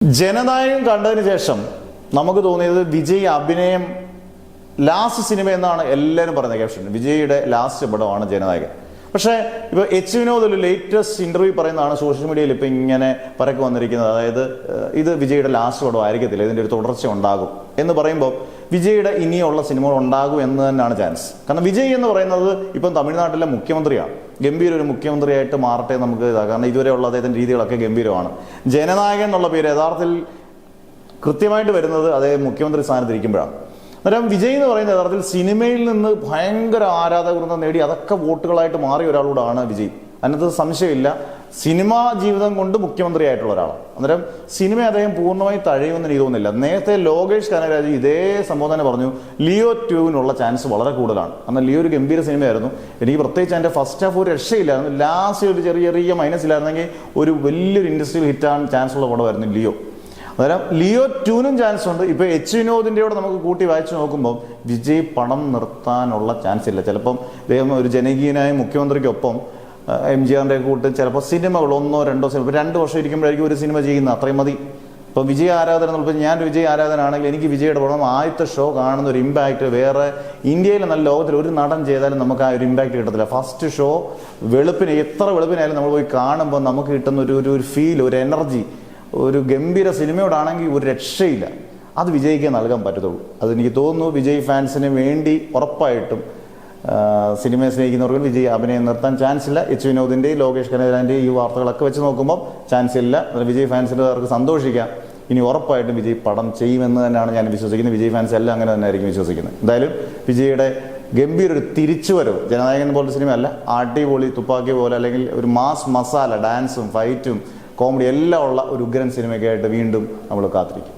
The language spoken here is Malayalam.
ജനനായകൻ കണ്ടതിന് ശേഷം നമുക്ക് തോന്നിയത് വിജയ് അഭിനയം ലാസ്റ്റ് സിനിമ എന്നാണ് എല്ലാവരും പറയുന്നത്. ക്യാപ്ഷൻ വിജയുടെ ലാസ്റ്റ് പടമാണ് ജനനായകൻ. പക്ഷേ ഇപ്പോൾ എച്ച് വിനോദ് ഒരു ലേറ്റസ്റ്റ് ഇന്റർവ്യൂ പറയുന്നതാണ് സോഷ്യൽ മീഡിയയിൽ ഇപ്പം ഇങ്ങനെ പരക്കെ വന്നിരിക്കുന്നത്. അതായത് ഇത് വിജയുടെ ലാസ്റ്റ് പടം ആയിരിക്കത്തില്ല, ഇതിൻ്റെ ഒരു തുടർച്ച ഉണ്ടാകും എന്ന് പറയുമ്പോൾ വിജയുടെ ഇനിയുള്ള സിനിമകൾ ഉണ്ടാകും എന്ന് തന്നെയാണ് ചാൻസ്. കാരണം വിജയ് എന്ന് പറയുന്നത് ഇപ്പം തമിഴ്നാട്ടിലെ മുഖ്യമന്ത്രിയാണ്. ഗംഭീര ഒരു മുഖ്യമന്ത്രിയായിട്ട് മാറട്ടെ നമുക്ക് കാരണം ഇതുവരെയുള്ള അദ്ദേഹത്തിൻ്റെ രീതികളൊക്കെ ഗംഭീരമാണ്. ജനനായകൻ എന്നുള്ള പേര് യഥാർത്ഥത്തിൽ കൃത്യമായിട്ട് വരുന്നത് അദ്ദേഹം മുഖ്യമന്ത്രി സ്ഥാനത്തിരിക്കുമ്പോഴാണ്. അന്നേരം വിജയ് എന്ന് പറയുന്നത് യഥാർത്ഥത്തിൽ സിനിമയിൽ നിന്ന് ഭയങ്കര ആരാധകവൃന്ദം നേടി അതൊക്കെ വോട്ടുകളായിട്ട് മാറിയ ഒരാളോടാണ് വിജയ്. അതിനകത്ത് സംശയമില്ല. സിനിമാ ജീവിതം കൊണ്ട് മുഖ്യമന്ത്രിയായിട്ടുള്ള ഒരാളാണ്. അന്നേരം സിനിമ അദ്ദേഹം പൂർണ്ണമായി തഴയുമെന്ന് എനിക്ക് തോന്നുന്നില്ല. നേരത്തെ ലോകേഷ് കനകരാജ് ഇതേ സംഭവം തന്നെ പറഞ്ഞു, ലിയോ 2 ചാൻസ് വളരെ കൂടുതലാണ്. എന്നാൽ ലിയോ ഒരു ഗംഭീര സിനിമയായിരുന്നു. എനിക്ക് പ്രത്യേകിച്ച് അതിൻ്റെ ഫസ്റ്റ് ഹാഫ് ഒരു രക്ഷയില്ലായിരുന്നു. ലാസ്റ്റ് ഒരു ചെറിയ മൈനസ് ഇല്ലായിരുന്നെങ്കിൽ ഒരു വലിയൊരു ഇൻഡസ്ട്രിയൽ ഹിറ്റാൻ ചാൻസ് ഉള്ള പടമായിരുന്നു ലിയോ. അന്നേരം ലിയോ 2 ചാൻസ് ഉണ്ട്. ഇപ്പോൾ എച്ച് വിനോദിൻ്റെ കൂടെ നമുക്ക് കൂട്ടി വായിച്ച് നോക്കുമ്പോൾ വിജയ് പണം നിർത്താനുള്ള ചാൻസ് ഇല്ല. ചിലപ്പം അദ്ദേഹം ഒരു ജനകീയനായ മുഖ്യമന്ത്രിക്കൊപ്പം MGR കൂട്ട് ചിലപ്പോൾ സിനിമകൾ 1-2 സിനിമ 2 വർഷം ഇരിക്കുമ്പോഴായിരിക്കും ഒരു സിനിമ ചെയ്യുന്നത്, അത്രയും മതി. ഇപ്പോൾ വിജയ് ആരാധന എന്നുള്ളത് ഞാൻ വിജയ് ആരാധനാണെങ്കിൽ എനിക്ക് വിജയുടെ പടം ആദ്യത്തെ ഷോ കാണുന്ന ഒരു ഇമ്പാക്റ്റ് വേറെ ഇന്ത്യയിലെ നല്ല ലോകത്തിൽ ഒരു നടൻ ചെയ്താലും നമുക്ക് ആ ഒരു ഇമ്പാക്റ്റ് കിട്ടത്തില്ല. ഫസ്റ്റ് ഷോ എത്ര വെളുപ്പിനായാലും നമ്മൾ പോയി കാണുമ്പോൾ നമുക്ക് കിട്ടുന്ന ഒരു ഫീൽ, ഒരു എനർജി, ഒരു ഗംഭീര സിനിമയോടാണെങ്കിൽ ഒരു രക്ഷയില്ല. അത് വിജയ്ക്ക് നൽകാൻ പറ്റത്തുള്ളൂ. അതെനിക്ക് തോന്നുന്നു വിജയ് ഫാൻസിന് വേണ്ടി ഉറപ്പായിട്ടും സിനിമയെ സ്നേഹിക്കുന്നവർക്ക് വിജയ് അഭിനയം നിർത്താൻ ചാൻസ് ഇല്ല. എച്ച് വിനോദിൻ്റെയും ലോകേഷ് കനകരാജിൻ്റെയും ഈ വാർത്തകളൊക്കെ വെച്ച് നോക്കുമ്പോൾ ചാൻസ് ഇല്ല. വിജയ് ഫാൻസിൻ്റെ സന്തോഷിക്കാം. ഇനി ഉറപ്പായിട്ടും വിജയ് പടം ചെയ്യുമെന്ന് തന്നെയാണ് ഞാൻ വിശ്വസിക്കുന്നത്. വിജയ് ഫാൻസ് എല്ലാം അങ്ങനെ തന്നെ ആയിരിക്കും വിശ്വസിക്കുന്നത്. എന്തായാലും വിജയുടെ ഗംഭീര ഒരു തിരിച്ചുവരവ്, ജനനായകൻ പോലത്തെ സിനിമയല്ല, അടിപൊളി തുപ്പാക്കി പോലെ അല്ലെങ്കിൽ ഒരു മാസ് മസാല, ഡാൻസും ഫൈറ്റും കോമഡി എല്ലാം ഉള്ള ഒരു ഉഗ്രൻ സിനിമയ്ക്കായിട്ട് വീണ്ടും നമ്മൾ കാത്തിരിക്കും.